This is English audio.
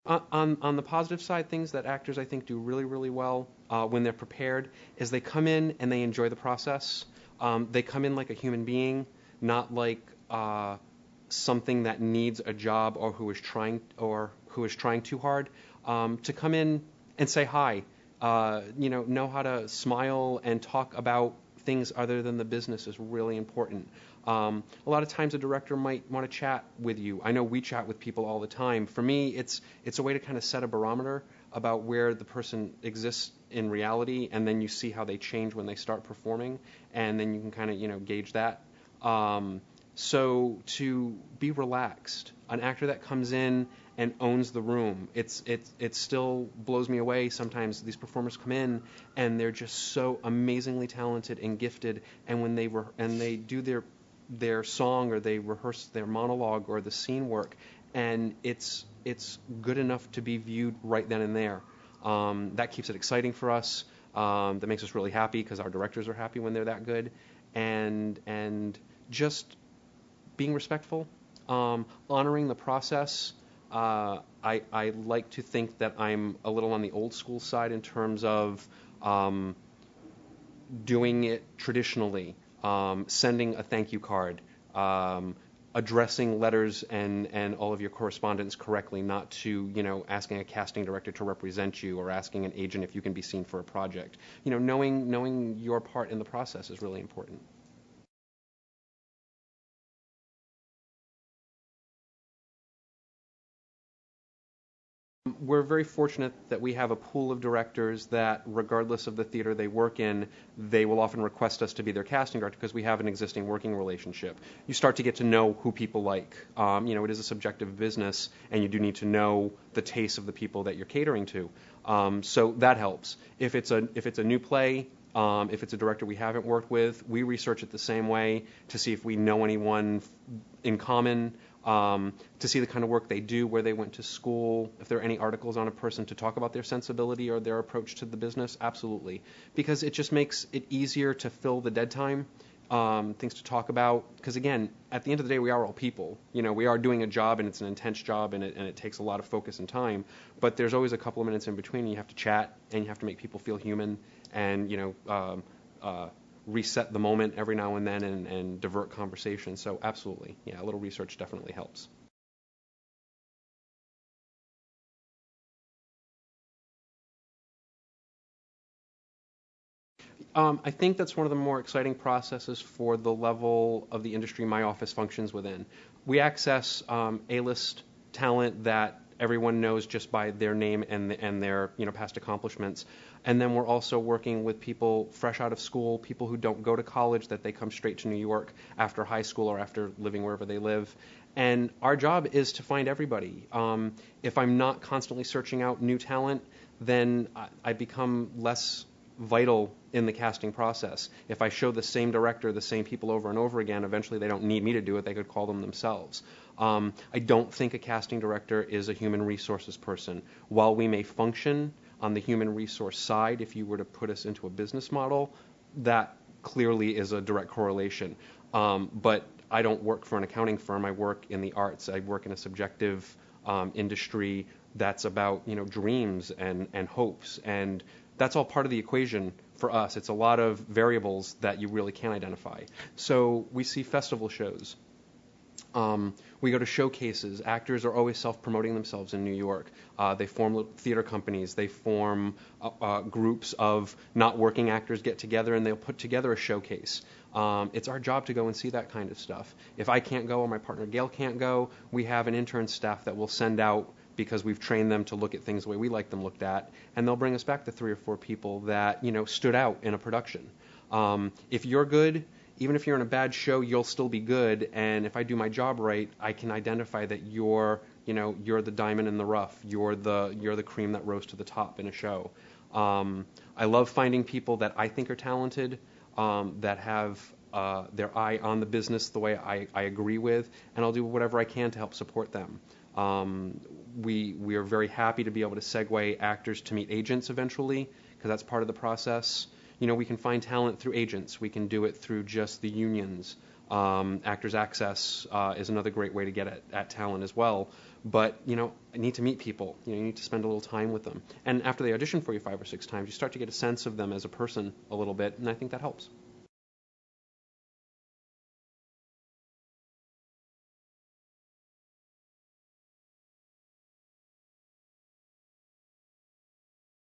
On the positive side, things that actors I think do really, really well when they're prepared is they come in and they enjoy the process. They come in like a human being, not like something that needs a job or who is trying too hard. To come in and say hi, know how to smile and talk about things other than the business is really important. A lot of times a director might want to chat with you. I know we chat with people all the time. For me, it's a way to kind of set a barometer about where the person exists in reality, and then you see how they change when they start performing, and then you can kind of gauge that. So to be relaxed, an actor that comes in and owns the room, it still blows me away. Sometimes these performers come in and they're just so amazingly talented and gifted, and when they do their song or they rehearse their monologue or the scene work, and it's good enough to be viewed right then and there. That keeps it exciting for us. That makes us really happy because our directors are happy when they're that good, and just being respectful, honoring the process. I like to think that I'm a little on the old school side in terms of doing it traditionally, sending a thank you card, addressing letters and all of your correspondence correctly, not to, asking a casting director to represent you or asking an agent if you can be seen for a project. Knowing your part in the process is really important. We're very fortunate that we have a pool of directors that, regardless of the theater they work in, they will often request us to be their casting director because we have an existing working relationship. You start to get to know who people like. It is a subjective business, and you do need to know the tastes of the people that you're catering to. So that helps. If it's a new play, if it's a director we haven't worked with, we research it the same way to see if we know anyone in common, to see the kind of work they do, where they went to school, if there are any articles on a person to talk about their sensibility or their approach to the business. Absolutely. Because it just makes it easier to fill the dead time, things to talk about. Because again, at the end of the day, we are all people. We are doing a job, and it's an intense job, and it takes a lot of focus and time. But there's always a couple of minutes in between, and you have to chat, and you have to make people feel human, and reset the moment every now and then, and divert conversation. So absolutely, yeah, a little research definitely helps. I think that's one of the more exciting processes for the level of the industry my office functions within. We access A-list talent that everyone knows just by their name and their past accomplishments. And then we're also working with people fresh out of school, people who don't go to college, that they come straight to New York after high school or after living wherever they live. And our job is to find everybody. If I'm not constantly searching out new talent, then I become less vital in the casting process. If I show the same director, the same people over and over again, eventually they don't need me to do it. They could call them themselves. I don't think a casting director is a human resources person. While we may function on the human resource side, if you were to put us into a business model, that clearly is a direct correlation. But I don't work for an accounting firm. I work in the arts. I work in a subjective industry that's about dreams and hopes, and that's all part of the equation for us. It's a lot of variables that you really can't identify. So we see festival shows. We go to showcases. Actors are always self-promoting themselves in New York. They form little theater companies. They form groups of not working actors get together, and they'll put together a showcase. It's our job to go and see that kind of stuff. If I can't go or my partner Gail can't go, we have an intern staff that will send out, because we've trained them to look at things the way we like them looked at, and they'll bring us back the 3 or 4 people that stood out in a production. If you're good, even if you're in a bad show, you'll still be good. And if I do my job right, I can identify that you're the diamond in the rough. You're the cream that rose to the top in a show. I love finding people that I think are talented, that have their eye on the business the way I agree with, and I'll do whatever I can to help support them. We are very happy to be able to segue actors to meet agents eventually, because that's part of the process. We can find talent through agents. We can do it through just the unions. Actors Access is another great way to get at talent as well. But, I need to meet people. You need to spend a little time with them. And after they audition for you 5 or 6 times, you start to get a sense of them as a person a little bit, and I think that helps.